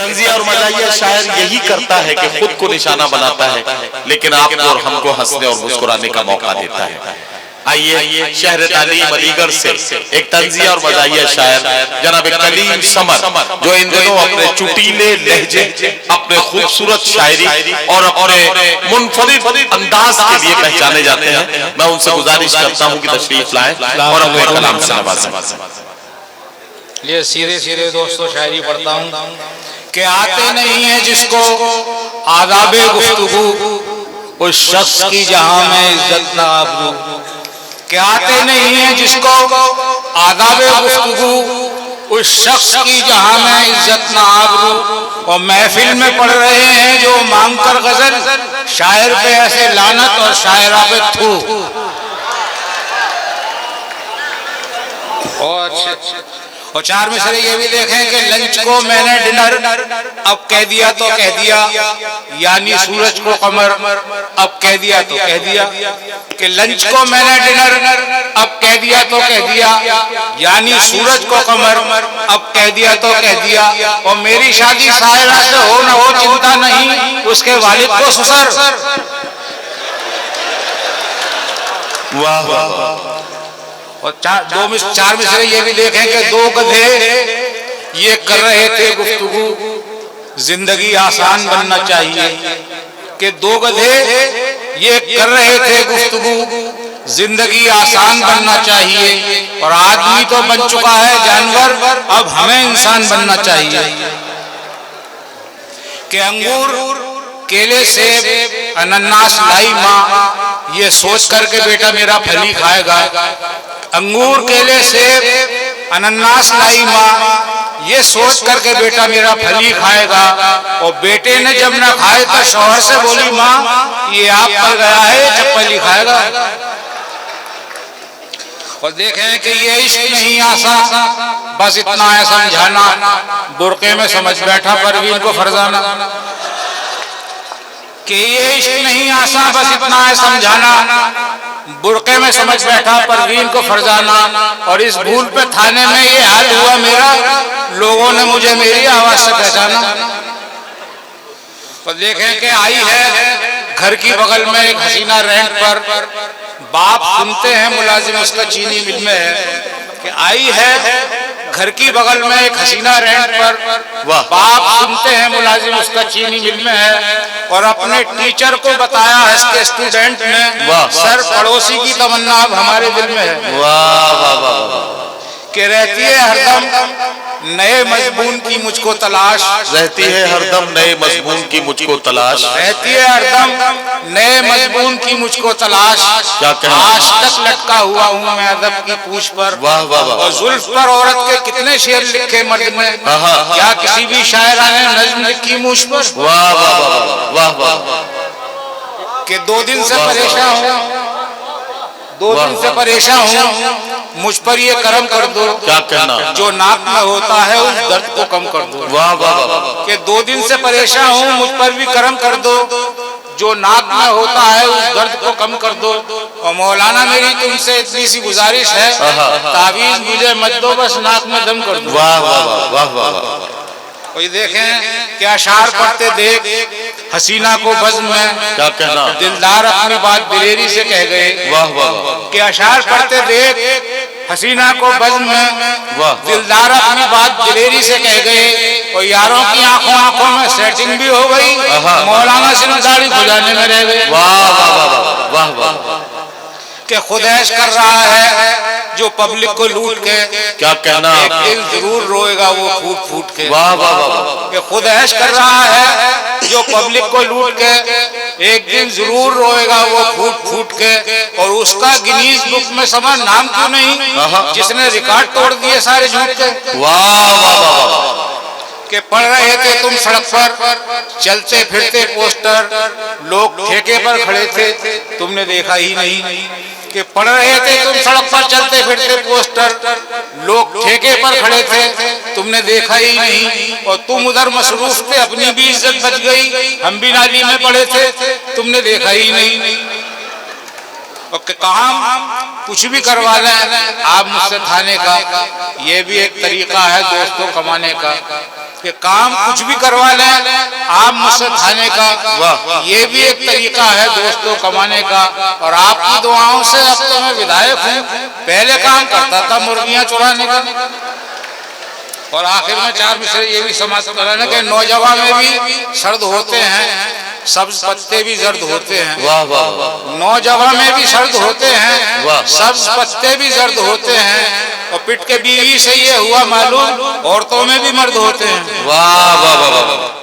तंजिया और मजाहिया शायर यही करता है कि खुद को निशाना बनाता है, लेकिन आपको और हमको हंसने और मुस्कुराने का मौका देता है। आइए शहर तालीम अलीगढ़ से एक तंजिया और मजाहिया शायर जनाब कलीम समर, जो इन दिनों अपने चुटीले लहजे, अपने खूबसूरत शायरी और अपने मुनफरिद अंदाज के लिए पहचाने जाते हैं, मैं उनसे गुजारिश करता हूं कि तशरीफ लाएं और अपने कलाम से नवाजें। ये सीधे सीधे दोस्तों शायरी पढ़ता हूँ कि आते नहीं है जिसको आदाबे गुफ्तगू, उस शख्स की जहां में इज्जत ना आबरू। कि आते नहीं है जिसको आदाबे गुफ्तगू, उस शख्स की जहां में इज्जत ना आबरू। और महफिल में पढ़ रहे हैं जो मांग कर गजल, शायर पे ऐसे लानत और शायरा पे थू। और चार मिसरे ये भी देखें कि लंच को मैंने डिनर अब कह दिया तो कह दिया, यानी सूरज को कमर अब कह दिया तो कह दिया। कि लंच को मैंने डिनर अब कह दिया तो कह दिया, यानी सूरज को कमर अब कह दिया तो कह दिया। और मेरी शादी सायरा से हो न हो चिंता नहीं, उसके वालिद को ससुर। वाह वाह वाह। और चार मिसरे ये भी देखें कि दो गधे ये कर रहे थे गुफ्तगू, जिंदगी आसान बनना चाहिए। कि दो गधे ये कर रहे थे गुफ्तगू, जिंदगी आसान बनना चाहिए। और आदमी तो बन चुका है जानवर, अब हमें इंसान बनना चाहिए। कि अंगूर केले सेब अनानास लाई माँ, ये सोच करके बेटा मेरा फली खाएगा। अंगूर केले सेब अनानास लाई माँ, ये सोच करके बेटा मेरा फली खाएगा। और बेटे ने जब ना खाए तो शौहर से बोली माँ, ये आप पर गया है चप्पल ही खाएगा। और देखें कि ये इश्क नहीं आसा, बस इतना है समझाना, बुरके में समझ बैठा परवीन को फरजाना। कि ये इश्क नहीं आसा, बस इतना है समझाना, बुरके में समझ बैठा परवीन को फरजाना। और इस भूल पे थाने में ये हाल हुआ मेरा, लोगों ने मुझे मेरी आवाज से पहचाना। और देखें कि आई है घर की बगल में एक हसीना रेंट पर, बाप सुनते हैं मुलाजिम उसका चीनी मिल में है। कि आई है घर की बगल में एक हसीना रेंट पर, बाप सुनते हैं मुलाजिम उसका चीनी मिल में है। और अपने टीचर को बताया हंस के स्टूडेंट ने, सर पड़ोसी की तमन्ना अब हमारे दिल में है। वाह वाह वाह। कि रहती है हरदम नए मजमून की मुझको तलाश, रहती है हरदम नए मजमून की मुझको तलाश, रहती है हरदम नए मजमून की मुझको तलाश। क्या कहना, आज तक लटका हुआ हूँ मैं अदब की पूछ पर। वाह वाह वाह। और जुल्फ पर औरत के कितने शेर लिखे मर्द में, क्या किसी भी शायरा ने नज्म लिखी मुझ पर। वाह वाह वाह वाह वाह। कि 2 दिन से परेशान हूँ, 2 दिन से परेशान हूँ, मुझ पर ये करम कर दो। क्या कहना, जो नाक में होता है उस दर्द को कम कर दो। वाह वाह वाह। कि 2 दिन से परेशान हूँ, मुझ पर भी करम कर दो, जो नाक में होता है उस दर्द को कम कर दो। और मौलाना मेरी तुमसे इतनी सी गुजारिश है, तावीज मुझे मत दो, बस नाक में दम कर दो। वाह वाह वाह वाह वाह। और देखें क्या अशार पढ़ते देख हसीना को बज़्म में, क्या कहना, दिलदार अपनी बात दिलेरी से कह गए। वाह वाह वाह। कि अशार पढ़ते देख हसीना को बज़्म में, दिलदार अपनी बात दिलेरी से कह गए। और यारों की आंखों आंखों में सेटिंग भी हो गई, मौलाना सिर्फ दाढ़ी खुजाने में रह गए। वाह वाह वाह वाह वाह। कि खुद ऐश कर रहा है जो पब्लिक को लूट के, क्या कहना, एक दिन जरूर रोएगा वो फूट फूट के। वाह वाह वाह। कि खुद ऐश कर रहा है जो पब्लिक को लूट के, एक दिन जरूर रोएगा वो फूट फूट के। और उसका गिनीज बुक में समा नाम क्यों नहीं, जिसने रिकॉर्ड तोड़ दिए सारे झूठ के। वाह वाह वाह। कि पढ़ रहे थे तुम सड़क पर चलते फिरते पोस्टर, लोग ठेके पर खड़े थे तुमने देखा ही नहीं। कि पढ़ रहे थे तुम सड़क पर चलते फिरते पोस्टर, लोग ठेके पर खड़े थे तुमने देखा ही नहीं। और तुम उधर मसरूफ थे, अपनी भी इज्जत बच गई, हम भी नाली में पड़े थे तुमने देखा ही नहीं। और काम कुछ भी करवा लें आप मुझसे थाने का, ये भी एक तरीका है दोस्तों कमाने का। कि काम कुछ भी करवा लें आप मुझसे खाने का, ये भी एक तरीका है दोस्तों कमाने का। और आपकी दुआओं से अब तो मैं विधायक हूँ, पहले काम करता था मुर्गियां चुराने का। और आखिर में चार मिसरे ये भी समाप्त कराने के नौजवान में भी सर्द होते हैं, सब्ज पत्ते भी जर्द होते हैं। वाह वाह वाह। नौजवान में भी सर्द होते हैं, सब्ज पत्ते भी जर्द होते हैं। और पिट के बीवी से ये हुआ मालूम, औरतों में भी मर्द होते हैं। वाह वाह वाह वाह।